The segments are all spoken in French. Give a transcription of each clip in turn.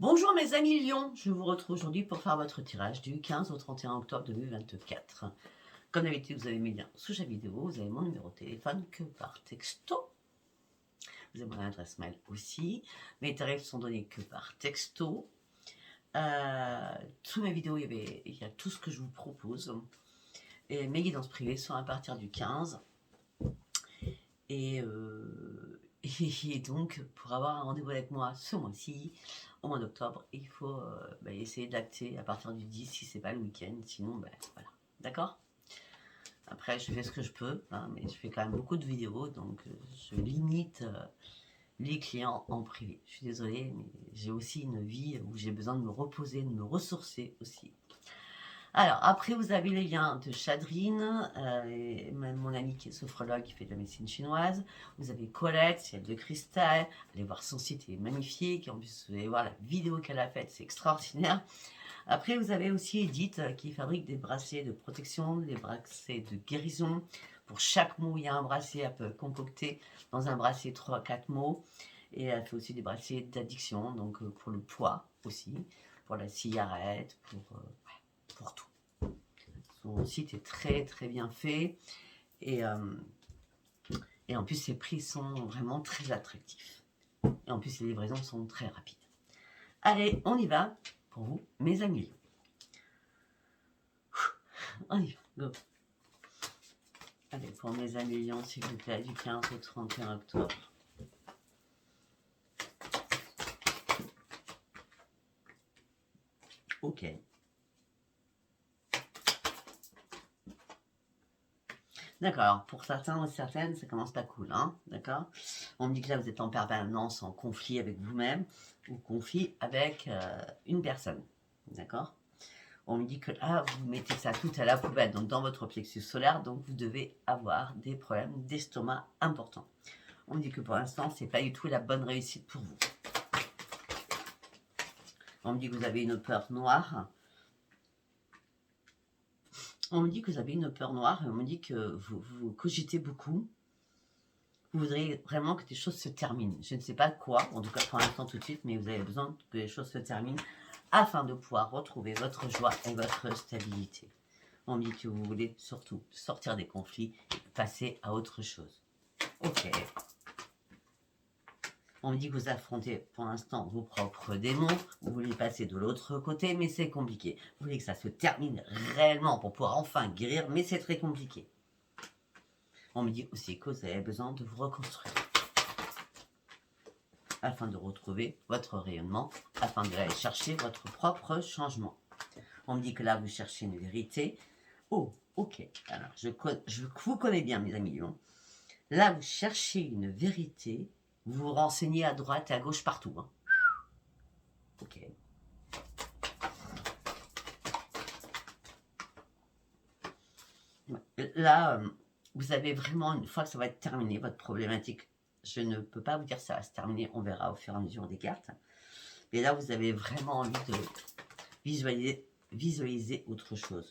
Bonjour mes amis Lions, je vous retrouve aujourd'hui pour faire votre tirage du 15 au 31 octobre 2024. Comme d'habitude, vous avez mes liens sous chaque vidéo, vous avez mon numéro de téléphone que par texto. Vous avez mon adresse mail aussi. Mes tarifs sont donnés que par texto. Sous mes vidéos, il y a tout ce que je vous propose. Et mes guidances privées sont à partir du 15. Et donc, pour avoir un rendez-vous avec moi ce mois-ci, au mois d'octobre, il faut essayer d'acter à partir du 10 si c'est pas le week-end. Sinon, voilà. D'accord? Après, je fais ce que je peux, hein, mais je fais quand même beaucoup de vidéos, donc je limite les clients en privé. Je suis désolée, mais j'ai aussi une vie où j'ai besoin de me reposer, de me ressourcer aussi. Alors, après, vous avez les liens de Chadrine, et même mon ami qui est sophrologue, qui fait de la médecine chinoise. Vous avez Colette, ciel de cristal. Allez voir son site, il est magnifique. En plus, vous allez voir la vidéo qu'elle a faite, c'est extraordinaire. Après, vous avez aussi Edith, qui fabrique des bracelets de protection, des bracelets de guérison. Pour chaque mot, il y a un bracelet, elle peut concocter dans un bracelet 3-4 mots. Et elle fait aussi des bracelets d'addiction, donc pour le poids aussi, pour la cigarette, pour tout. Son site est très très bien fait et en plus ses prix sont vraiment très attractifs. Et en plus les livraisons sont très rapides. Allez, on y va pour vous, mes amis. On y va, go. Allez, pour mes amis Lions, s'il vous plaît, du 15 au 31 octobre. Ok. D'accord, pour certains ou certaines, ça commence pas cool, hein, d'accord? On me dit que là, vous êtes en permanence en conflit avec vous-même ou conflit avec une personne, d'accord? On me dit que là, vous mettez ça tout à la poubelle, donc dans votre plexus solaire, donc vous devez avoir des problèmes d'estomac importants. On me dit que pour l'instant, c'est pas du tout la bonne réussite pour vous. On me dit que vous avez une peur noire. On me dit que vous avez une peur noire et on me dit que vous cogitez beaucoup. Vous voudriez vraiment que des choses se terminent. Je ne sais pas quoi, en tout cas pour l'instant tout de suite, mais vous avez besoin que les choses se terminent afin de pouvoir retrouver votre joie et votre stabilité. On me dit que vous voulez surtout sortir des conflits et passer à autre chose. Ok. On me dit que vous affrontez pour l'instant vos propres démons, vous voulez passer de l'autre côté, mais c'est compliqué. Vous voulez que ça se termine réellement pour pouvoir enfin guérir, mais c'est très compliqué. On me dit aussi que vous avez besoin de vous reconstruire afin de retrouver votre rayonnement, afin d'aller chercher votre propre changement. On me dit que là, vous cherchez une vérité. Oh, ok. Alors, je vous connais bien, mes amis Lions. Là, vous cherchez une vérité. Vous vous renseignez à droite et à gauche partout. Hein. Ok. Là, vous avez vraiment, une fois que ça va être terminé, votre problématique, je ne peux pas vous dire que ça va se terminer, on verra au fur et à mesure des cartes. Mais là, vous avez vraiment envie de visualiser autre chose.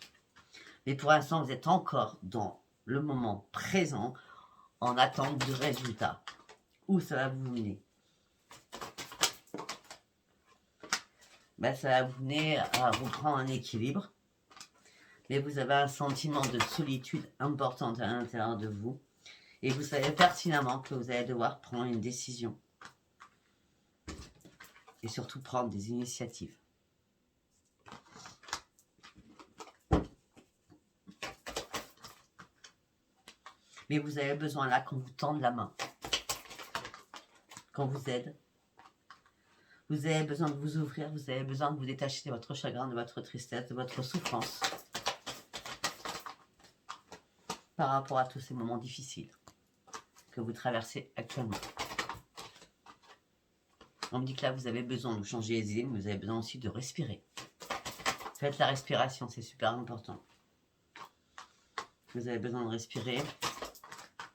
Mais pour l'instant, vous êtes encore dans le moment présent en attente du résultat. Où ça va vous mener? Ça va vous mener à reprendre un équilibre. Mais vous avez un sentiment de solitude importante à l'intérieur de vous. Et vous savez pertinemment que vous allez devoir prendre une décision. Et surtout prendre des initiatives. Mais vous avez besoin là qu'on vous tende la main. Qu'on vous aide. Vous avez besoin de vous ouvrir, vous avez besoin de vous détacher de votre chagrin, de votre tristesse, de votre souffrance. Par rapport à tous ces moments difficiles que vous traversez actuellement. On me dit que là, vous avez besoin de changer les idées, mais vous avez besoin aussi de respirer. Faites la respiration, c'est super important. Vous avez besoin de respirer.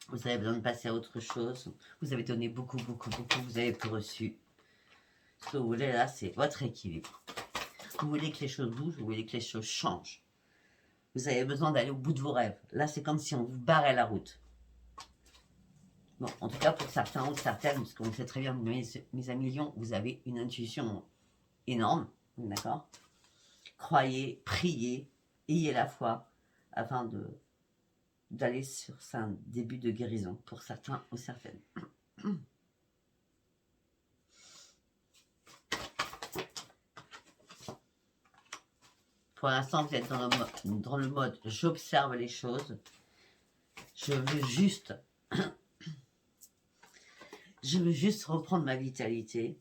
Vous avez besoin de passer à autre chose. Vous avez donné beaucoup, beaucoup, beaucoup. Vous avez tout reçu. Ce que vous voulez là, c'est votre équilibre. Vous voulez que les choses bougent, vous voulez que les choses changent. Vous avez besoin d'aller au bout de vos rêves. Là, c'est comme si on vous barrait la route. Bon, en tout cas, pour certains ou certaines, parce qu'on sait très bien, mes amis Lions, vous avez une intuition énorme, d'accord? Croyez, priez, ayez la foi afin d'aller sur un début de guérison pour certains ou certaines. Pour l'instant, vous êtes dans le mode j'observe les choses. Je veux juste reprendre ma vitalité.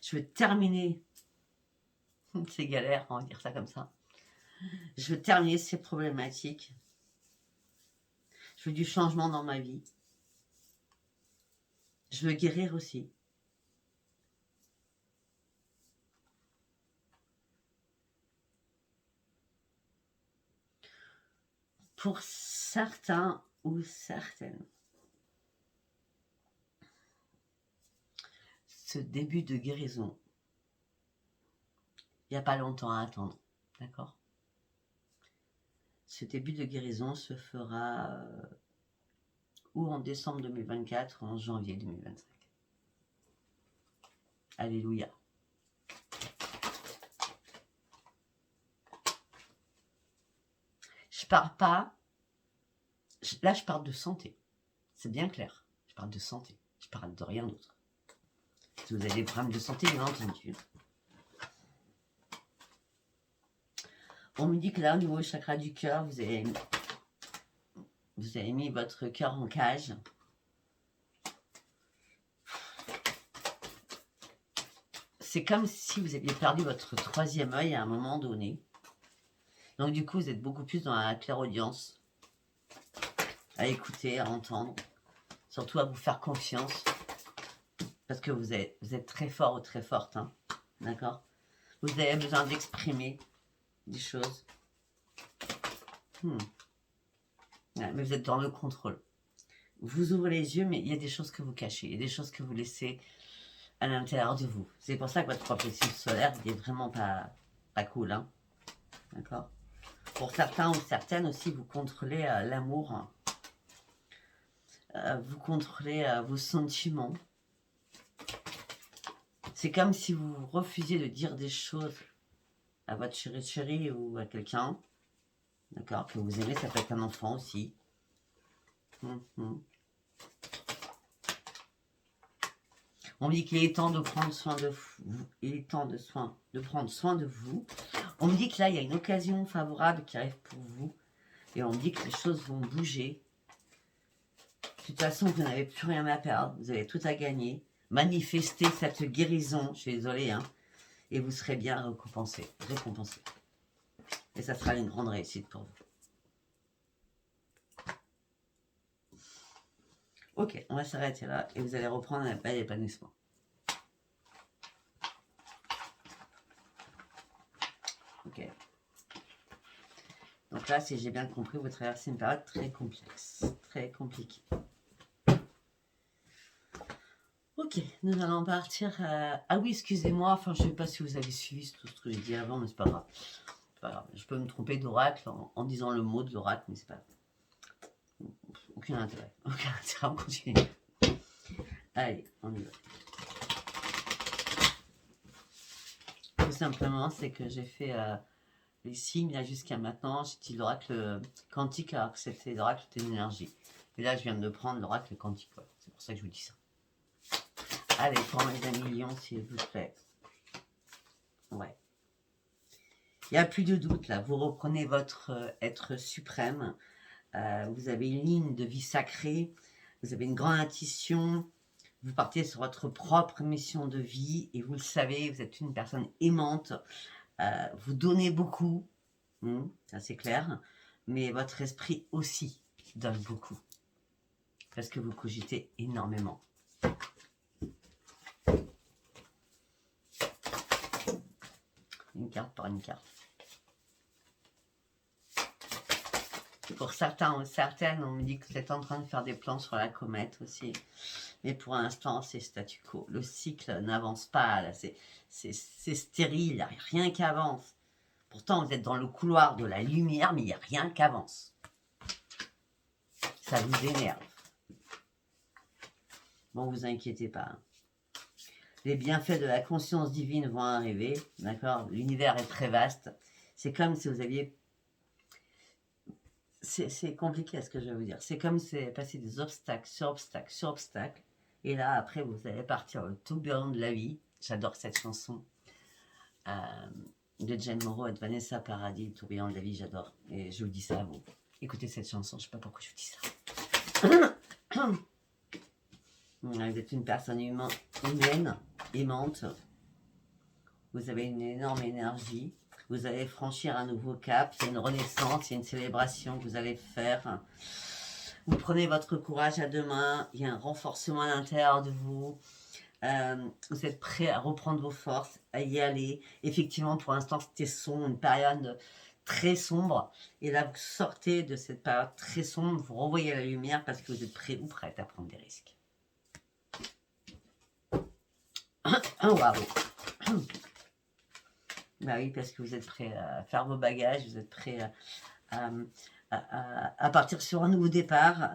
Je veux terminer ces galères, on va dire ça comme ça. Je veux terminer ces problématiques. Je veux du changement dans ma vie. Je veux guérir aussi. Pour certains ou certaines, ce début de guérison, il n'y a pas longtemps à attendre, d'accord? Ce début de guérison se fera ou en décembre 2024 ou en janvier 2025. Alléluia. Je parle pas, là je parle de santé, c'est bien clair, je parle de santé, je parle de rien d'autre. Si vous avez des problèmes de santé, bien entendu. On me dit que là, au niveau du chakra du cœur, vous avez mis votre cœur en cage. C'est comme si vous aviez perdu votre troisième œil à un moment donné. Donc du coup, vous êtes beaucoup plus dans la clairaudience, à écouter, à entendre, surtout à vous faire confiance, parce que vous êtes très fort ou très forte, hein, d'accord? Vous avez besoin d'exprimer des choses. Ouais, mais vous êtes dans le contrôle. Vous ouvrez les yeux, mais il y a des choses que vous cachez, il y a des choses que vous laissez à l'intérieur de vous. C'est pour ça que votre plexus solaire, il est vraiment pas cool, hein, d'accord? Pour certains ou certaines aussi, vous contrôlez l'amour, vous contrôlez vos sentiments. C'est comme si vous refusiez de dire des choses à votre chéri ou à quelqu'un, d'accord, que vous aimez, ça peut être un enfant aussi. On me dit qu'il est temps de prendre soin de vous, il est temps de prendre soin de vous. On me dit que là, il y a une occasion favorable qui arrive pour vous, et on me dit que les choses vont bouger. De toute façon, vous n'avez plus rien à perdre, vous avez tout à gagner. Manifestez cette guérison, je suis désolée, hein, et vous serez bien récompensé. Et ça sera une grande réussite pour vous. Ok, on va s'arrêter là, et vous allez reprendre un bel épanouissement. Ok. Donc là, si j'ai bien compris, vous traversez une période très complexe, très compliquée. Ok, nous allons partir. Ah oui, excusez-moi, enfin, je ne sais pas si vous avez suivi tout ce que j'ai dit avant, mais c'est pas grave. Pas grave. Je peux me tromper d'oracle en disant le mot de l'oracle, mais c'est pas grave. Aucun intérêt. Aucun intérêt, on continue. Allez, on y va. Tout simplement, c'est que j'ai fait les signes là jusqu'à maintenant. J'ai dit l'oracle quantique alors que c'était l'oracle d'énergie. Et là, je viens de prendre l'oracle quantique. Voilà. C'est pour ça que je vous dis ça. Allez, prends les 1 million, s'il vous plaît. Ouais. Il n'y a plus de doute là. Vous reprenez votre être suprême. Vous avez une ligne de vie sacrée. Vous avez une grande intuition. Vous partez sur votre propre mission de vie. Et vous le savez, vous êtes une personne aimante. Vous donnez beaucoup. Ça c'est clair. Mais votre esprit aussi donne beaucoup. Parce que vous cogitez énormément. Une carte par une carte. Pour certains ou certaines, on me dit que vous êtes en train de faire des plans sur la comète aussi. Mais pour l'instant, c'est statu quo. Le cycle n'avance pas. C'est stérile, il n'y a rien qui avance. Pourtant, vous êtes dans le couloir de la lumière, mais il n'y a rien qui avance. Ça vous énerve. Bon, vous inquiétez pas. Les bienfaits de la conscience divine vont arriver, d'accord? L'univers est très vaste. C'est comme si vous aviez... C'est compliqué ce que je vais vous dire. C'est comme si vous avez passé des obstacles sur obstacles sur obstacles. Et là, après, vous allez partir au tourbillon de la vie. J'adore cette chanson de Jane Morrow et de Vanessa Paradis, le tourbillon de la vie, j'adore. Et je vous dis ça à vous. Écoutez cette chanson, je ne sais pas pourquoi je vous dis ça. Vous êtes une personne humaine, aimante. Vous avez une énorme énergie. Vous allez franchir un nouveau cap. C'est une renaissance, c'est une célébration que vous allez faire. Vous prenez votre courage à deux mains. Il y a un renforcement à l'intérieur de vous. Vous êtes prêt à reprendre vos forces, à y aller. Effectivement, pour l'instant, c'était sombre, une période très sombre. Et là, vous sortez de cette période très sombre. Vous revoyez la lumière parce que vous êtes prêt ou prête à prendre des risques. Waouh! Bah oui, parce que vous êtes prêt à faire vos bagages, vous êtes prêt à partir sur un nouveau départ,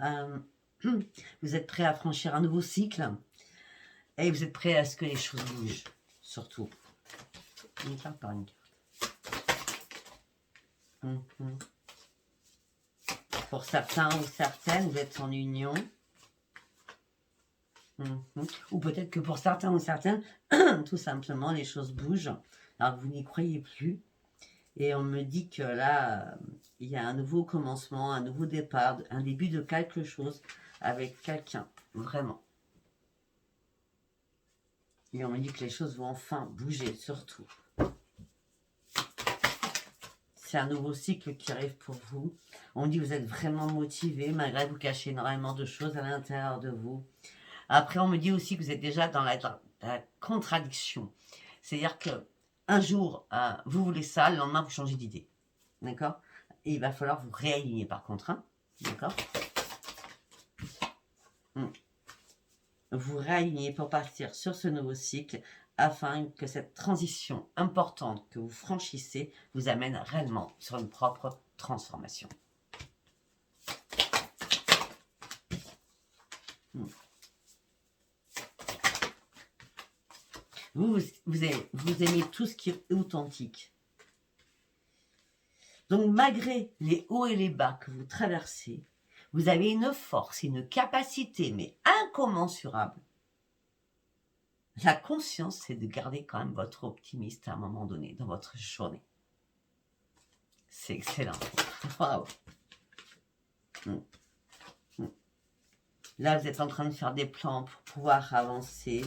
vous êtes prêt à franchir un nouveau cycle, et vous êtes prêt à ce que les choses bougent, surtout. Une carte par une carte. Pour certains ou certaines, vous êtes en union. Ou peut-être que pour certains ou certaines, tout simplement, les choses bougent. Alors vous n'y croyez plus. Et on me dit que là, il y a un nouveau commencement, un nouveau départ, un début de quelque chose avec quelqu'un. Vraiment. Et on me dit que les choses vont enfin bouger, surtout. C'est un nouveau cycle qui arrive pour vous. On me dit que vous êtes vraiment motivé, malgré que vous cachez énormément de choses à l'intérieur de vous. Après, on me dit aussi que vous êtes déjà dans la contradiction. C'est-à-dire que un jour, vous voulez ça, le lendemain, vous changez d'idée. D'accord? Et il va falloir vous réaligner par contre. Hein, d'accord? Vous réaligner pour partir sur ce nouveau cycle afin que cette transition importante que vous franchissez vous amène réellement sur une propre transformation. Vous aimez tout ce qui est authentique. Donc, malgré les hauts et les bas que vous traversez, vous avez une force, une capacité, mais incommensurable. La conscience, c'est de garder quand même votre optimisme à un moment donné dans votre journée. C'est excellent. Waouh. Là, vous êtes en train de faire des plans pour pouvoir avancer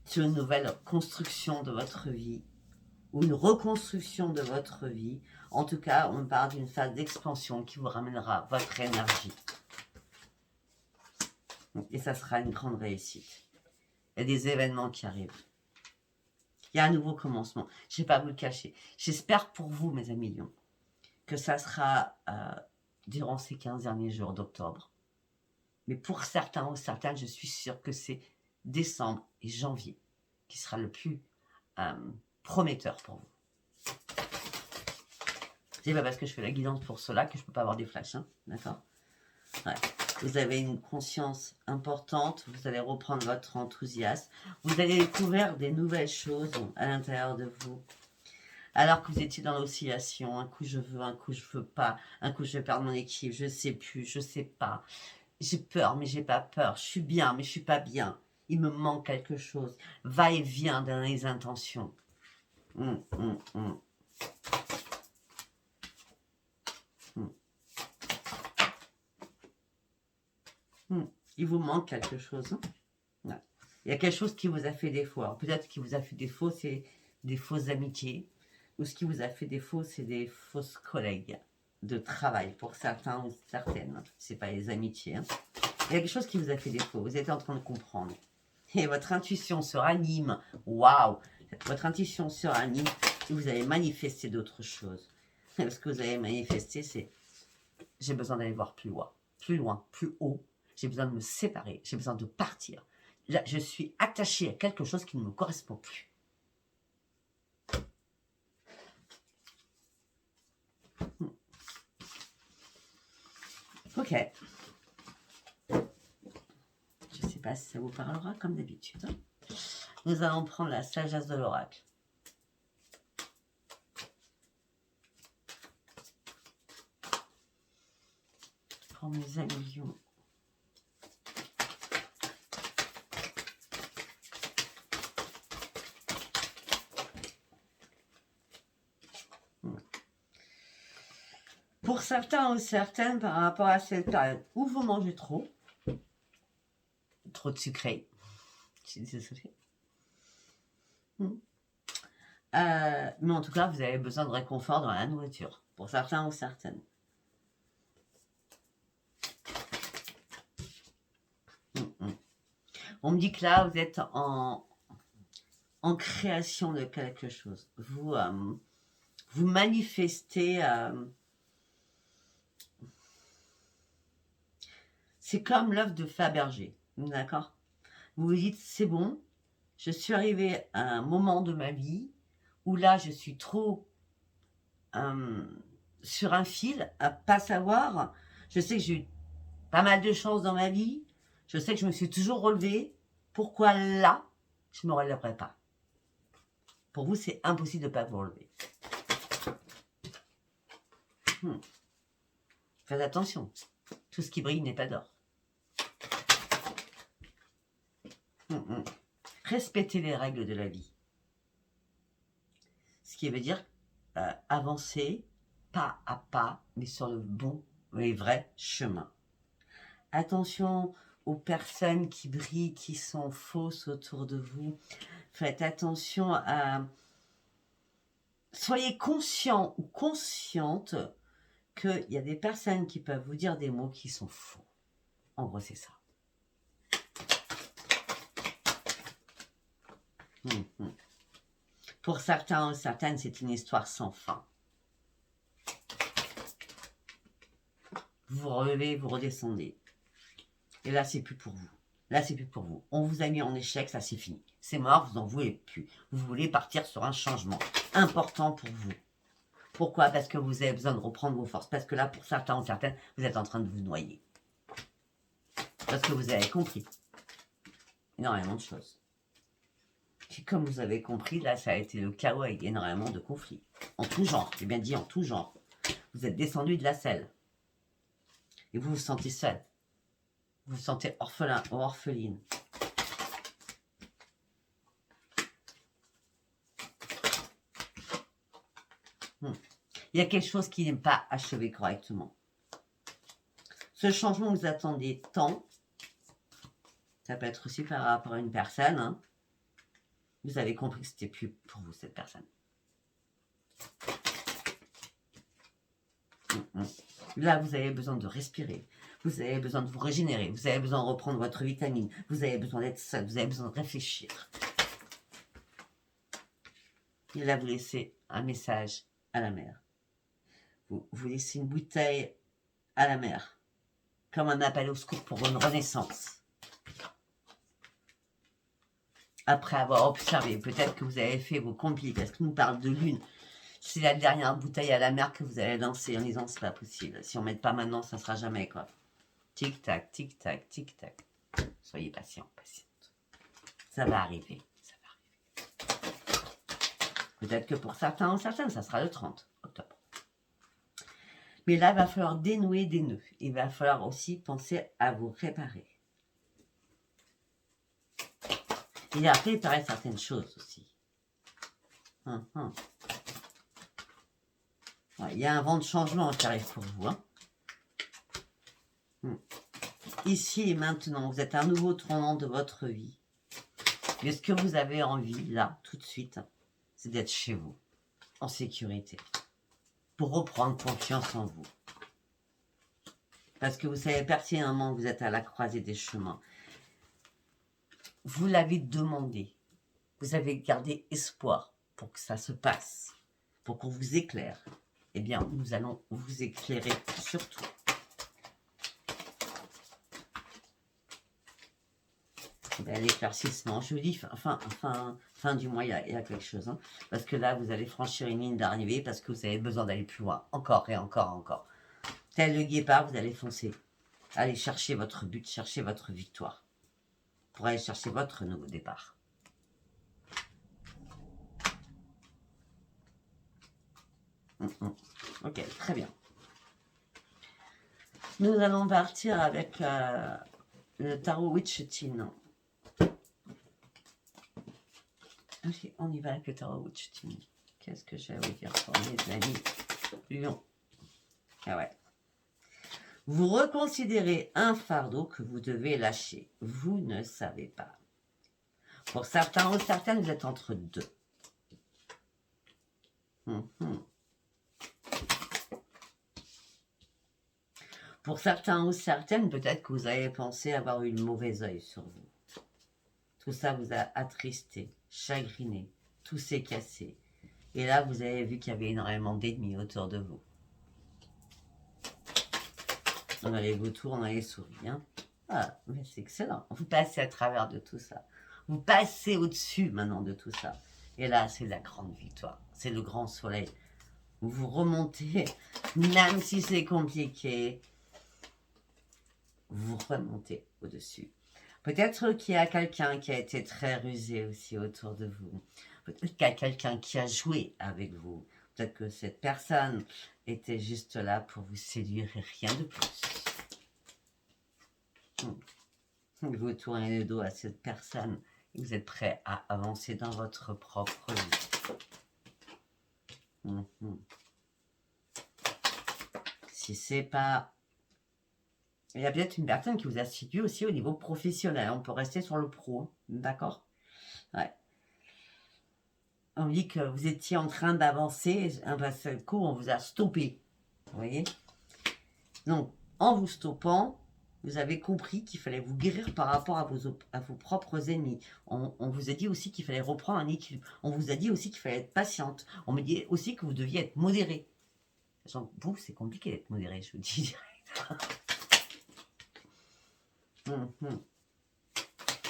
sur une nouvelle construction de votre vie ou une reconstruction de votre vie. En tout cas, on parle d'une phase d'expansion qui vous ramènera votre énergie. Et ça sera une grande réussite. Il y a des événements qui arrivent. Il y a un nouveau commencement. Je ne vais pas vous le cacher. J'espère pour vous, mes amis lions, que ça sera durant ces 15 derniers jours d'octobre. Mais pour certains ou certaines, je suis sûre que c'est décembre et janvier qui sera le plus prometteur pour vous. C'est pas parce que je fais la guidance pour cela que je ne peux pas avoir des flashs, hein, d'accord? Ouais. Vous avez une conscience importante, vous allez reprendre votre enthousiasme, vous allez découvrir des nouvelles choses à l'intérieur de vous. Alors que vous étiez dans l'oscillation, un coup je veux, un coup je veux pas, un coup je vais perdre mon équipe, je sais plus, je sais pas. J'ai peur, mais j'ai pas peur. Je suis bien, mais je suis pas bien. Il me manque quelque chose. Va et vient dans les intentions. Il vous manque quelque chose. Hein? Ouais. Il y a quelque chose qui vous a fait défaut. Peut-être qui vous a fait défaut, c'est des fausses amitiés. Ou ce qui vous a fait défaut, c'est des fausses collègues de travail pour certains ou certaines. C'est pas les amitiés. Hein? Il y a quelque chose qui vous a fait défaut. Vous êtes en train de comprendre. Et votre intuition se ranime. Waouh! Votre intuition se ranime et vous allez manifester d'autres choses. Et ce que vous allez manifester, c'est j'ai besoin d'aller voir plus loin, plus haut. J'ai besoin de me séparer. J'ai besoin de partir. Là, je suis attachée à quelque chose qui ne me correspond plus. Ok. Je ne sais pas si ça vous parlera comme d'habitude. Nous allons prendre la sagesse de l'oracle. Pour mes allusions. Pour certains ou certaines, par rapport à cette période où vous mangez trop de sucré, je suis désolée. Mais en tout cas, vous avez besoin de réconfort dans la nourriture, pour certains ou certaines. On me dit que là, vous êtes en création de quelque chose. Vous manifestez... c'est comme l'œuf de Fabergé, d'accord? Vous vous dites, c'est bon, je suis arrivée à un moment de ma vie où là, je suis trop sur un fil, à pas savoir. Je sais que j'ai eu pas mal de chance dans ma vie. Je sais que je me suis toujours relevée. Pourquoi là, je ne me relèverai pas? Pour vous, c'est impossible de ne pas vous relever. Faites attention. Tout ce qui brille n'est pas d'or. Respectez les règles de la vie. Ce qui veut dire avancer pas à pas, mais sur le bon et vrai chemin. Attention aux personnes qui brillent, qui sont fausses autour de vous. Faites attention à... Soyez conscient ou consciente qu'il y a des personnes qui peuvent vous dire des mots qui sont faux. En gros, c'est ça. Pour certains ou certaines, c'est une histoire sans fin. Vous vous relevez, vous redescendez. Et là, c'est plus pour vous. Là, c'est plus pour vous. On vous a mis en échec, ça c'est fini. C'est mort, vous n'en voulez plus. Vous voulez partir sur un changement important pour vous. Pourquoi? Parce que vous avez besoin de reprendre vos forces. Parce que là, pour certains ou certaines, vous êtes en train de vous noyer. Parce que vous avez compris énormément de choses. Et comme vous avez compris, là, ça a été le chaos avec énormément de conflits. En tout genre, j'ai bien dit en tout genre. Vous êtes descendu de la selle. Et vous vous sentez seul. Vous vous sentez orphelin ou orpheline. Il y a quelque chose qui n'est pas achevé correctement. Ce changement que vous attendez tant, ça peut être aussi par rapport à une personne. Hein. Vous avez compris que c'était plus pour vous, cette personne. Là, vous avez besoin de respirer. Vous avez besoin de vous régénérer. Vous avez besoin de reprendre votre vitamine. Vous avez besoin d'être seul. Vous avez besoin de réfléchir. Et là, vous laissez un message à la mer. Vous laissez une bouteille à la mer. Comme un appel au secours pour une renaissance. Après avoir observé, peut-être que vous avez fait vos complis, parce que nous parle de lune. C'est la dernière bouteille à la mer que vous allez lancer en disant c'est pas possible. Si on ne met pas maintenant, ça ne sera jamais quoi. Tic-tac, tic-tac, tic-tac. Soyez patient, patiente. Ça va arriver. Ça va arriver. Peut-être que pour certains ou certaines, ça sera le 30 octobre. Mais là, il va falloir dénouer des nœuds. Il va falloir aussi penser à vous réparer. Et à préparer certaines choses aussi. Ouais, il y a un vent de changement qui arrive pour vous. Hein. Ici et maintenant, vous êtes à un nouveau tournant de votre vie. Et ce que vous avez envie, là, tout de suite, c'est d'être chez vous, en sécurité, pour reprendre confiance en vous. Parce que vous savez pertinemment que vous êtes à la croisée des chemins. Vous l'avez demandé. Vous avez gardé espoir pour que ça se passe, pour qu'on vous éclaire. Eh bien, nous allons vous éclairer surtout. L'éclaircissement, je vous dis, fin du mois, il y a quelque chose. Hein, parce que là, vous allez franchir une ligne d'arrivée parce que vous avez besoin d'aller plus loin. Encore et encore, encore. Tel le guépard, vous allez foncer. Allez chercher votre but, chercher votre victoire. Pour aller chercher votre nouveau départ. Ok, très bien. Nous allons partir avec le tarot Witch-Tin. Ok, on y va avec le tarot Witch-Tin. Qu'est-ce que j'ai à vous dire pour mes amis Lion? Ah ouais. Vous reconsidérez un fardeau que vous devez lâcher. Vous ne savez pas. Pour certains ou certaines, vous êtes entre deux. Pour certains ou certaines, peut-être que vous avez pensé avoir eu le mauvais œil sur vous. Tout ça vous a attristé, chagriné, tout s'est cassé. Et là, vous avez vu qu'il y avait énormément d'ennemis autour de vous. On a les vautours, on a les souris. Hein. Ah, mais c'est excellent. Vous passez à travers de tout ça. Vous passez au-dessus maintenant de tout ça. Et là, c'est la grande victoire. C'est le grand soleil. Vous remontez, même si c'est compliqué, vous remontez au-dessus. Peut-être qu'il y a quelqu'un qui a été très rusé aussi autour de vous. Peut-être qu'il y a quelqu'un qui a joué avec vous. Peut-être que cette personne était juste là pour vous séduire et rien de plus. Vous tournez le dos à cette personne et vous êtes prêt à avancer dans votre propre vie. Si c'est pas... Il y a peut-être une personne qui vous a séduit aussi au niveau professionnel. On peut rester sur le pro, d'accord? Ouais. On dit que vous étiez en train d'avancer, un seul coup, on vous a stoppé. Vous voyez? Donc, en vous stoppant, vous avez compris qu'il fallait vous guérir par rapport à vos propres ennemis. On vous a dit aussi qu'il fallait reprendre un équilibre. On vous a dit aussi qu'il fallait être patiente. On me dit aussi que vous deviez être modéré. Genre, vous, c'est compliqué d'être modéré, je vous dis direct.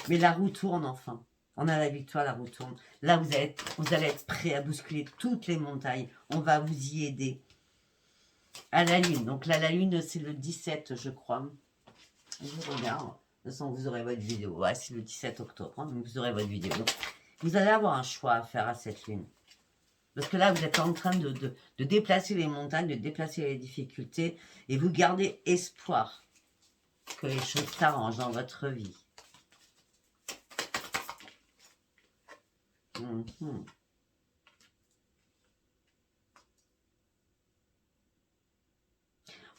Mais la roue tourne enfin. On a la victoire, la roue tourne. Là, vous allez être prêt à bousculer toutes les montagnes. On va vous y aider. À la lune. Donc là, la lune, c'est le 17, je crois. Je regarde. De toute façon, vous aurez votre vidéo. Ouais, c'est le 17 octobre. Hein, donc vous aurez votre vidéo. Donc, vous allez avoir un choix à faire à cette lune. Parce que là, vous êtes en train de déplacer les montagnes, de déplacer les difficultés. Et vous gardez espoir que les choses s'arrangent dans votre vie.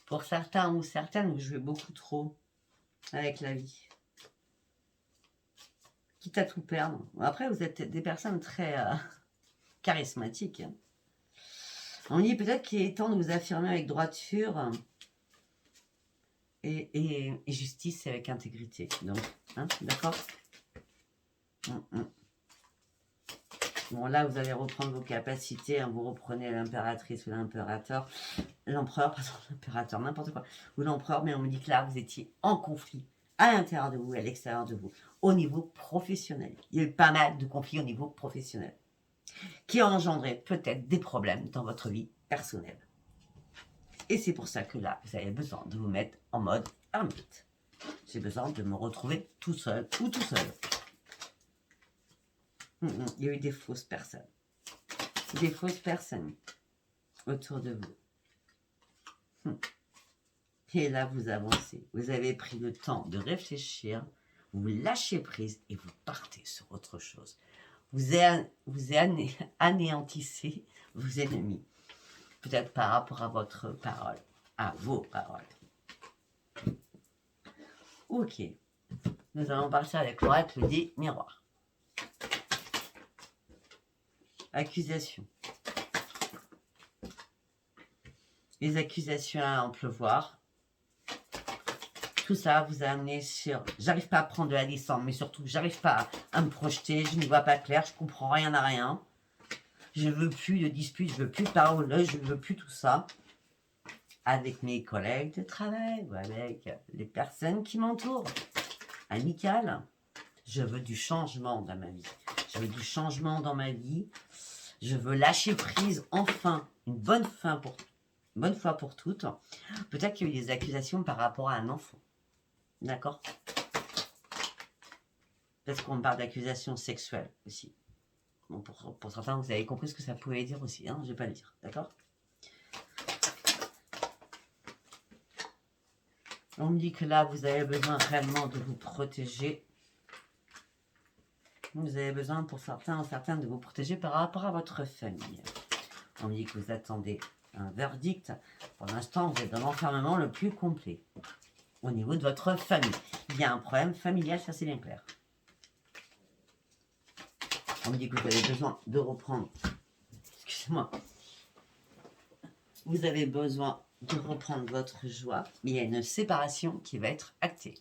Pour certains ou certaines, vous jouez beaucoup trop avec la vie. Quitte à tout perdre. Après, vous êtes des personnes très charismatiques. Hein. On dit peut-être qu'il est temps de vous affirmer avec droiture et justice et avec intégrité. Donc, hein, d'accord? Bon, là, vous allez reprendre vos capacités. Hein, vous reprenez l'impératrice ou l'impérateur. L'empereur, pardon, l'impérateur, n'importe quoi. Ou l'empereur, mais on me dit que là, vous étiez en conflit à l'intérieur de vous et à l'extérieur de vous, au niveau professionnel. Il y a eu pas mal de conflits au niveau professionnel qui ont engendré peut-être des problèmes dans votre vie personnelle. Et c'est pour ça que là, vous avez besoin de vous mettre en mode ermite. J'ai besoin de me retrouver tout seul ou tout seul. Il y a eu des fausses personnes. Des fausses personnes autour de vous. Et là, vous avancez. Vous avez pris le temps de réfléchir. Vous lâchez prise et vous partez sur autre chose. Vous anéantissez vos ennemis. Peut-être par rapport à votre parole, à vos paroles. Ok. Nous allons partir avec l'oracle des miroirs. Accusation. Les accusations à en pleuvoir. Tout ça vous a amené sur... J'arrive pas à prendre de la distance, mais surtout, j'arrive pas à me projeter, je n'y vois pas clair, je comprends rien à rien. Je veux plus de disputes, je veux plus de paroles, je veux plus tout ça. Avec mes collègues de travail ou avec les personnes qui m'entourent. Amicales. Je veux du changement dans ma vie. Je veux du changement dans ma vie. Je veux lâcher prise, enfin, une bonne fois pour toutes. Peut-être qu'il y a eu des accusations par rapport à un enfant. D'accord? Parce qu'on parle d'accusations sexuelles aussi. Bon, pour certains, vous avez compris ce que ça pouvait dire aussi. Hein, je ne vais pas le dire. D'accord? On me dit que là, vous avez besoin réellement de vous protéger. Vous avez besoin pour certains ou certaines de vous protéger par rapport à votre famille. On me dit que vous attendez un verdict. Pour l'instant, vous êtes dans l'enfermement le plus complet. Au niveau de votre famille. Il y a un problème familial, ça c'est bien clair. On me dit que vous avez besoin de reprendre. Excusez-moi. Vous avez besoin de reprendre votre joie. Mais il y a une séparation qui va être actée.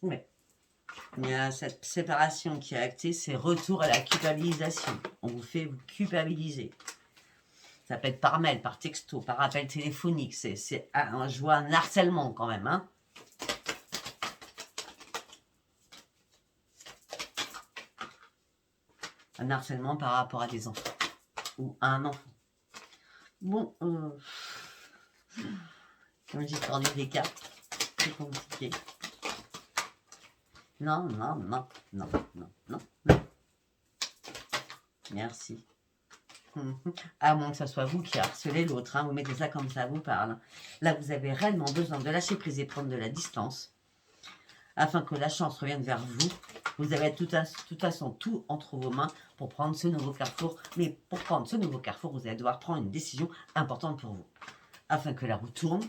Oui. Il y a cette séparation qui est actée, c'est retour à la culpabilisation. On vous fait vous culpabiliser. Ça peut être par mail, par texto, par appel téléphonique. C'est un joie, un harcèlement quand même. Hein. Un harcèlement par rapport à des enfants. Ou à un enfant. Bon, comme j'ai tordu des cartes, c'est compliqué. Non, non, non, non, non, non, non. Merci. À moins que ce soit vous qui harcelez l'autre, hein, vous mettez ça comme ça vous parle. Là, vous avez réellement besoin de lâcher prise et prendre de la distance, afin que la chance revienne vers vous. Vous avez de toute façon tout entre vos mains pour prendre ce nouveau carrefour. Mais pour prendre ce nouveau carrefour, vous allez devoir prendre une décision importante pour vous, afin que la roue tourne.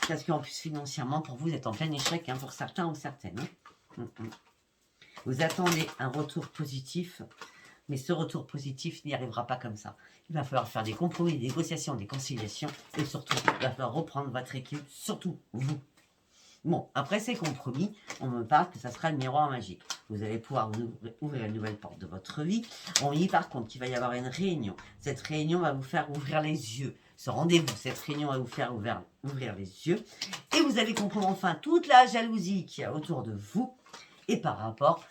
Parce qu'en plus, financièrement, pour vous, vous êtes en plein échec, hein, pour certains ou certaines. Hein. Vous attendez un retour positif, mais ce retour positif n'y arrivera pas comme ça. Il va falloir faire des compromis, des négociations, des conciliations, et surtout, il va falloir reprendre votre équipe, surtout vous. Bon, après ces compromis, on me parle que ça sera le miroir magique. Vous allez pouvoir ouvrir une nouvelle porte de votre vie. On me dit par contre qu'il va y avoir une réunion. Cette réunion va vous faire ouvrir les yeux. Ce rendez-vous, cette réunion va vous faire ouvrir les yeux. Et vous allez comprendre enfin toute la jalousie qu'il y a autour de vous et par rapport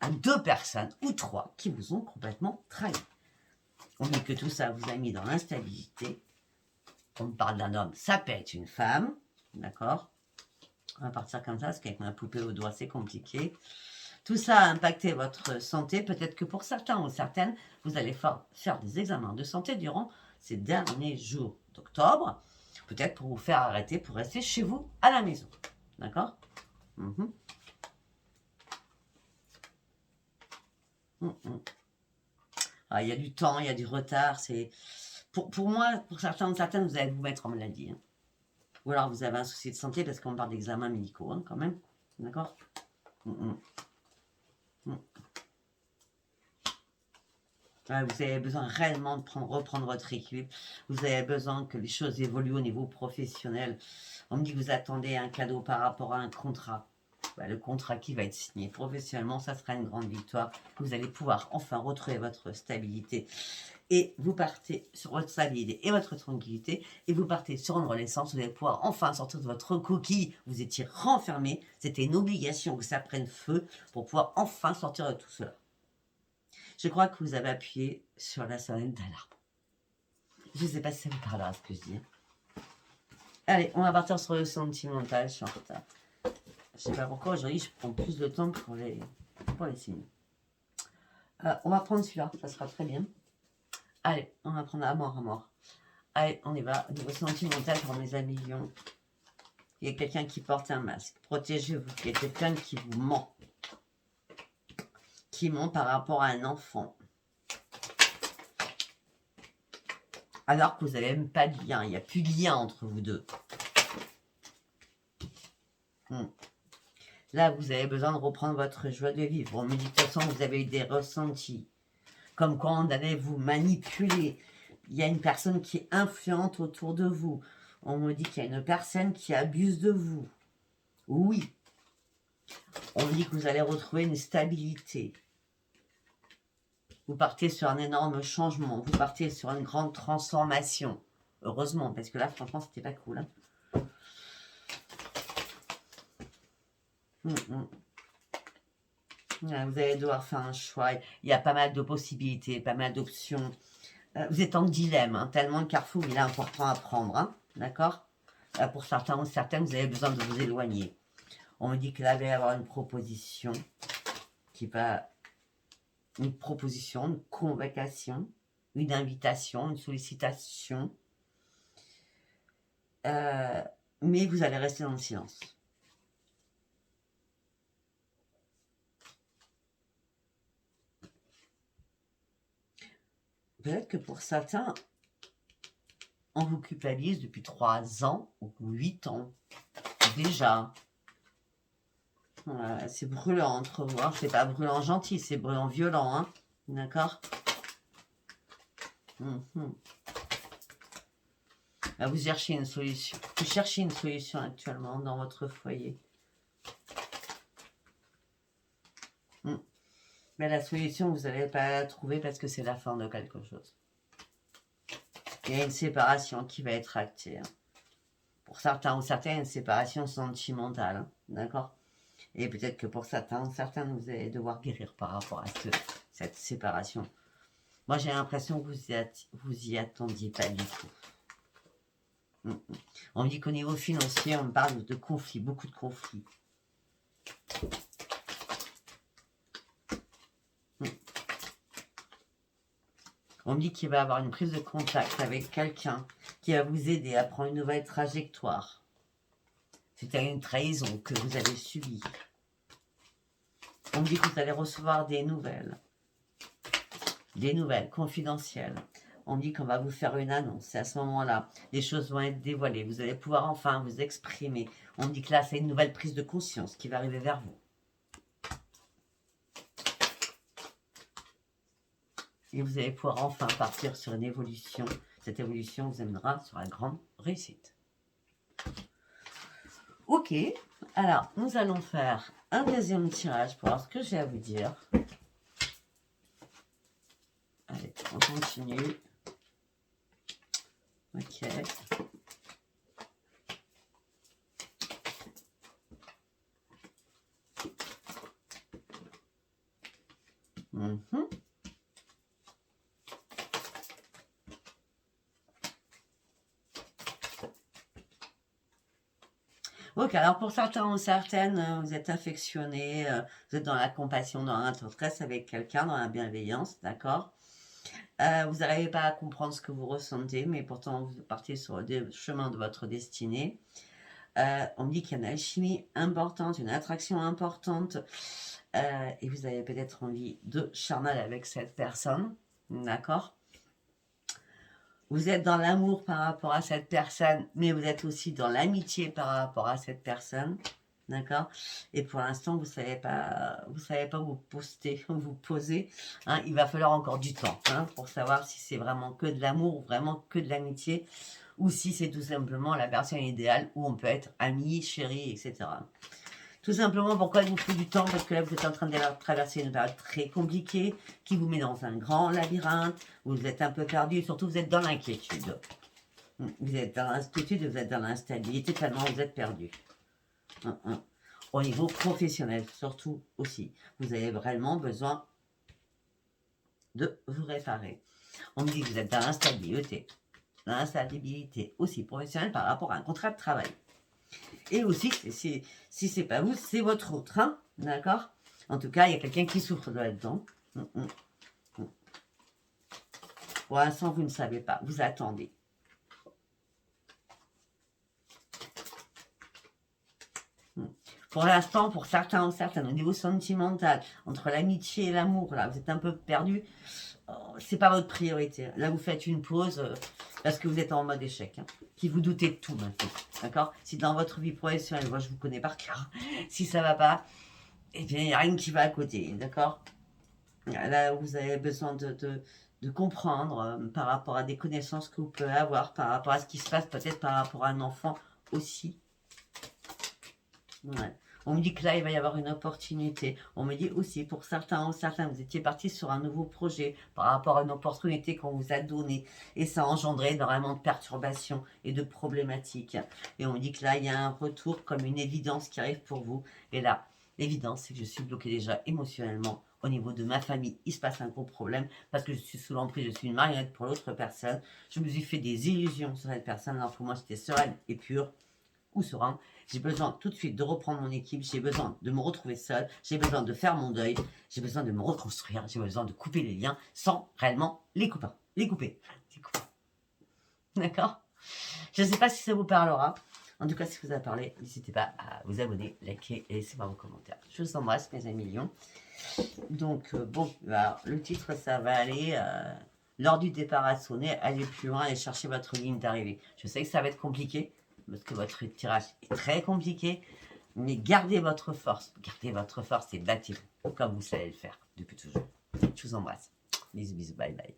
à 2 personnes ou 3 qui vous ont complètement trahi. On dit que tout ça vous a mis dans l'instabilité. On me parle d'un homme, ça peut être une femme. D'accord ? On va partir comme ça, parce qu'avec ma poupée au doigt, c'est compliqué. Tout ça a impacté votre santé. Peut-être que pour certains ou certaines, vous allez faire des examens de santé durant ces derniers jours d'octobre. Peut-être pour vous faire arrêter, pour rester chez vous à la maison. D'accord ? Ah, il y a du temps, il y a du retard. Pour moi, pour certains ou certaines, vous allez vous mettre en maladie. Hein. Ou alors vous avez un souci de santé parce qu'on parle d'examens médicaux, hein, quand même. D'accord ? Ouais, vous avez besoin réellement de reprendre votre équilibre. Vous avez besoin que les choses évoluent au niveau professionnel. On me dit que vous attendez un cadeau par rapport à un contrat. Le contrat qui va être signé professionnellement, ça sera une grande victoire. Vous allez pouvoir enfin retrouver votre stabilité. Et vous partez sur votre stabilité et votre tranquillité. Et vous partez sur une renaissance. Vous allez pouvoir enfin sortir de votre coquille. Vous étiez renfermé. C'était une obligation que ça prenne feu pour pouvoir enfin sortir de tout cela. Je crois que vous avez appuyé sur la sonnette d'alarme. Je ne sais pas si ça vous parlera ce que je dis. Allez, on va partir sur le sentimental. Je suis en retard. Je sais pas pourquoi aujourd'hui je prends plus de temps pour les signes. On va prendre celui-là, ça sera très bien. Allez, on va prendre à mort. Allez, on y va. Au niveau sentimental pour mes amis lions. Il y a quelqu'un qui porte un masque. Protégez-vous. Il y a quelqu'un qui vous ment. Qui ment par rapport à un enfant. Alors que vous n'avez même pas de lien. Il n'y a plus de lien entre vous deux. Là, vous avez besoin de reprendre votre joie de vivre. On me dit de toute façon, vous avez eu des ressentis. Comme quand on allait vous manipuler. Il y a une personne qui est influente autour de vous. On me dit qu'il y a une personne qui abuse de vous. Oui. On me dit que vous allez retrouver une stabilité. Vous partez sur un énorme changement. Vous partez sur une grande transformation. Heureusement, parce que là, franchement, c'était pas cool. Hein. Vous allez devoir faire un choix. Il y a pas mal de possibilités, pas mal d'options. Vous êtes en dilemme, hein, tellement le carrefour il est important à prendre. Hein, d'accord ? Pour certains ou certaines, vous avez besoin de vous éloigner. On me dit que là, il va y avoir une proposition qui va une proposition, une convocation, une invitation, une sollicitation. Mais vous allez rester dans le silence. Peut-être que pour certains, on vous culpabilise depuis 3 ans ou 8 ans. Déjà. Voilà, c'est brûlant entre vous. Hein. C'est pas brûlant gentil, c'est brûlant violent. Hein. D'accord. Là, vous cherchez une solution. Vous cherchez une solution actuellement dans votre foyer. Mais la solution, vous n'allez pas la trouver parce que c'est la fin de quelque chose. Il y a une séparation qui va être actée. Hein. Pour certains ou certaines, une séparation sentimentale. Hein. D'accord. Et peut-être que pour certains, vous allez devoir guérir par rapport à cette séparation. Moi, j'ai l'impression que vous y attendiez pas du tout. On dit qu'au niveau financier, on parle de conflits, beaucoup de conflits. On dit qu'il va y avoir une prise de contact avec quelqu'un qui va vous aider à prendre une nouvelle trajectoire. C'était une trahison que vous avez subie. On dit que vous allez recevoir des nouvelles confidentielles. On dit qu'on va vous faire une annonce. Et à ce moment-là, les choses vont être dévoilées. Vous allez pouvoir enfin vous exprimer. On dit que là, c'est une nouvelle prise de conscience qui va arriver vers vous. Et vous allez pouvoir enfin partir sur une évolution. Cette évolution vous amènera sur la grande réussite. Ok, alors nous allons faire un deuxième tirage pour voir ce que j'ai à vous dire. Allez, on continue. Ok. Ok, alors pour certains ou certaines, vous êtes affectionné, vous êtes dans la compassion, dans la tendresse avec quelqu'un, dans la bienveillance, d'accord. Vous n'arrivez pas à comprendre ce que vous ressentez, mais pourtant vous partez sur le chemin de votre destinée. On dit qu'il y a une alchimie importante, une attraction importante, et vous avez peut-être envie de charnel avec cette personne, d'accord. Vous êtes dans l'amour par rapport à cette personne, mais vous êtes aussi dans l'amitié par rapport à cette personne, d'accord. Et pour l'instant, vous savez pas vous poser. Hein, il va falloir encore du temps pour savoir si c'est vraiment que de l'amour ou vraiment que de l'amitié, ou si c'est tout simplement la personne idéale où on peut être ami, chéri, etc. Tout simplement, pourquoi il vous faut du temps? Parce que là, vous êtes en train de traverser une période très compliquée qui vous met dans un grand labyrinthe, où vous êtes un peu perdu, et surtout vous êtes dans l'inquiétude. Vous êtes dans l'inquiétude, vous êtes dans l'instabilité, tellement vous êtes perdu. Au niveau professionnel, surtout aussi. Vous avez vraiment besoin de vous réparer. On me dit que vous êtes dans l'instabilité aussi professionnelle par rapport à un contrat de travail. Et aussi, si c'est pas vous, c'est votre autre, hein, d'accord. En tout cas, il y a quelqu'un qui souffre de là-dedans. Pour l'instant, vous ne savez pas, vous attendez. Pour l'instant, pour certains ou certaines, au niveau sentimental, entre l'amitié et l'amour, là, vous êtes un peu perdu. C'est pas votre priorité. Là, vous faites une pause parce que vous êtes en mode échec. Qui vous doutez de tout maintenant. D'accord. Si dans votre vie professionnelle, moi je vous connais par cœur, si ça va pas, eh bien, il n'y a rien qui va à côté. D'accord. Là, vous avez besoin de comprendre par rapport à des connaissances que vous pouvez avoir, par rapport à ce qui se passe, peut-être par rapport à un enfant aussi. Ouais. On me dit que là, il va y avoir une opportunité. On me dit aussi, pour certains ou certains, vous étiez parti sur un nouveau projet par rapport à une opportunité qu'on vous a donnée. Et ça a engendré énormément de perturbations et de problématiques. Et on me dit que là, il y a un retour comme une évidence qui arrive pour vous. Et là, l'évidence, c'est que je suis bloquée déjà émotionnellement. Au niveau de ma famille, il se passe un gros problème parce que je suis sous l'emprise, je suis une marionnette pour l'autre personne. Je me suis fait des illusions sur cette personne alors que moi, j'étais sereine et pure ou serein. J'ai besoin tout de suite de reprendre mon équipe. J'ai besoin de me retrouver seule. J'ai besoin de faire mon deuil. J'ai besoin de me reconstruire. J'ai besoin de couper les liens sans réellement les couper. Les couper. D'accord? Je ne sais pas si ça vous parlera. En tout cas, si vous a parlé, n'hésitez pas à vous abonner, liker et laisser vos commentaires. Je vous embrasse, mes amis lions. Donc, bon, alors, le titre, ça va aller... lors du départ à sonner, allez plus loin et chercher votre ligne d'arrivée. Je sais que ça va être compliqué, parce que votre tirage est très compliqué, mais gardez votre force et battez-vous, comme vous savez le faire depuis toujours. Je vous embrasse. Bisous, bisous, bye bye.